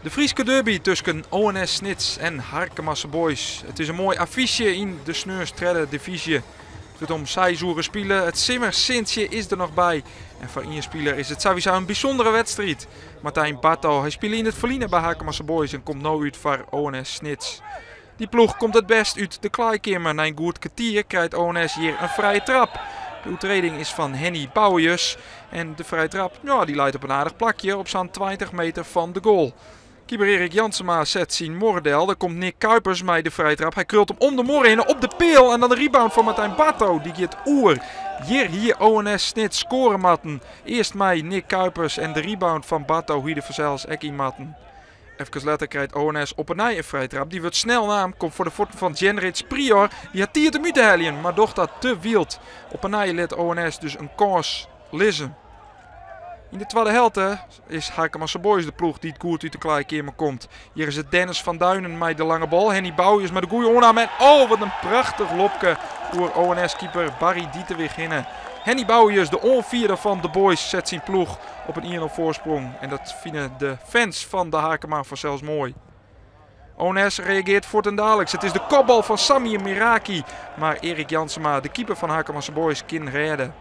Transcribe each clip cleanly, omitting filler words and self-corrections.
De Frieske derby tussen ONS Snits en Harkemasse Boys. Het is een mooi affiche in de Sneurs-Tredde divisie. Het wordt om seizoenen spelen. Het Simmer Sintje is er nog bij. En voor één speler is het sowieso een bijzondere wedstrijd. Martijn Batto, hij speelde in het verliezen bij Harkemasse Boys en komt nu uit voor ONS Snits. Die ploeg komt het best uit de kleikamer. Na een goed kwartier krijgt ONS hier een vrije trap. De overtreding is van Henny Bouwjes. En de vrije trap ja, die leidt op een aardig plakje op zo'n 20 meter van de goal. Keeper Erik Jansema zet zijn mordel. Daar komt Nick Kuipers met de vrije trap. Hij krult hem om de morren in op de peel. En dan de rebound van Martijn Batto. Die gaat oer. Hier ONS Snits scoren matten. Eerst mij Nick Kuipers en de rebound van Batto. Hier de verzels Ekkie matten. Even later krijgt ONS op een vrije trap. Die wordt snel naam. Komt voor de voeten van Jenrits Prior. Die had 10 minuten helien. Maar doch dat te wild. Op een let ONS dus een kans lissen. In de tweede helft is Harkemasse Boys de ploeg die het goed uit de kleikamer komt. Hier is het Dennis van Duinen met de lange bal. Henny Bouwjes met de goede oornaam. En oh, wat een prachtig lopke voor ONS-keeper Barry Dieterwig hinnen. Henny Bouwjes, de onvierde van de Boys, zet zijn ploeg op een 1-0 voorsprong. En dat vinden de fans van de Harkema zelfs mooi. ONS reageert voortdurend. Het is de kopbal van Samir Miraki. Maar Erik Jansema, de keeper van Harkemasse Boys, kan redden.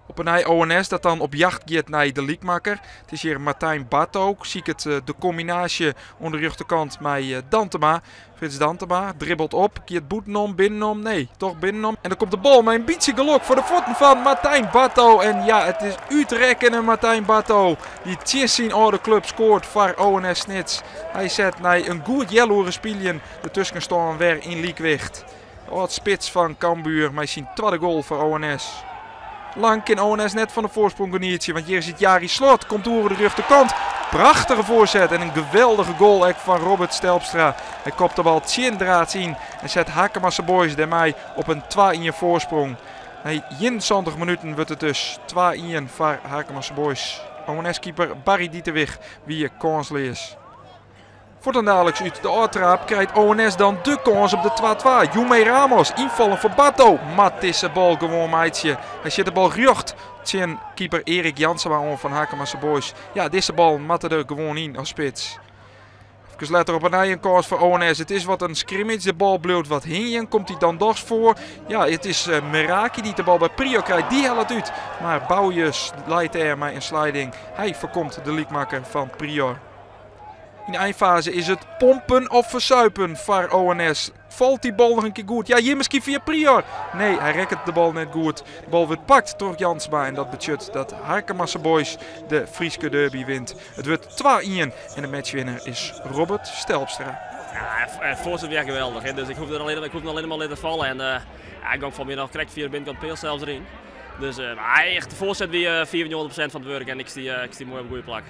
Op een ONS dat dan op jacht gaat naar de liekmaker. Het is hier Martijn Batto. Zie ik het de combinatie onder de rechterkant met Dantema. Frits Dantema dribbelt op. Keert boetenom, binnenom. Nee, toch binnenom. En dan komt de bal met een beetje gelok voor de voeten van Martijn Batto. En ja, het is uitrekken en Martijn Batto. Die Tjessin oude club scoort voor ONS Snits. Hij zet naar een goed jaloere spelen. De tussen staan weer in Liekwicht. Het spits van Cambuur met zijn tweede goal voor ONS. Lang kan ONS net van de voorsprong geniertje, want hier zit Jari Slot, komt door de rechterkant. Prachtige voorzet en een geweldige goal van Robert Stelpstra. Hij kopt de bal 10 draads in en zet Harkemasse Boys daarmee op een 2-1 voorsprong. Na 21 minuten wordt het dus 2-1 voor Harkemasse Boys. ONS-keeper Barry Dieterwig wie kansloos is. Voortdurend uit de oortrap krijgt ONS dan de kans op de 2-2. Jume Ramos, invallen voor Batto. Mat is de bal gewoon meidje. Hij zit de bal gejocht. Tjen keeper Erik Jansema van Harkemasse Boys. Ja, deze bal matte er gewoon in als spits. Even later op een kans voor ONS. Het is wat een scrimmage. De bal bloot wat hingen. Komt hij dan dors voor. Ja, het is Meraki die de bal bij Prior krijgt. Die helpt uit. Maar Bouwjes leidt er met een sliding. Hij voorkomt de liekmaker van Prior. In de eindfase is het pompen of versuipen voor ONS. Valt die bal nog een keer goed? Ja, hier misschien via Prior. Nee, hij rekt de bal net goed. De bal wordt pakt door Jansma en dat betekent dat Harkemasse Boys de Frieske derby wint. Het wordt 2-1 en de matchwinner is Robert Stelpstra. Ja, het voorzet weer geweldig. Hè. Dus ik hoef er alleen maar laten vallen. En ik ga van mij nog correct via de binnenkant peel zelfs erin. Dus echt de voorzet weer 94% van het werk en ik zie mooi op een goede plak.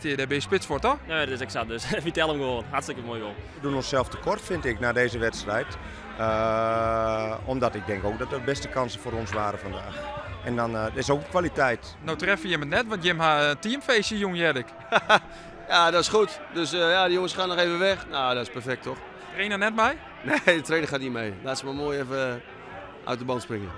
Daar ben je spits voor, toch? Ja, dat is exact. Dus vertel hem gewoon. Hartstikke mooi goal. We doen onszelf tekort, vind ik, na deze wedstrijd. Omdat ik denk ook dat er beste kansen voor ons waren vandaag. En dan is ook kwaliteit. Nou treffen je me net, want Jim had een teamfeestje, jong Jerk. Ja, dat is goed. Dus ja, die jongens gaan nog even weg. Nou, dat is perfect, toch? Trainer net bij? Nee, de trainer gaat niet mee. Laat ze maar mooi even uit de band springen.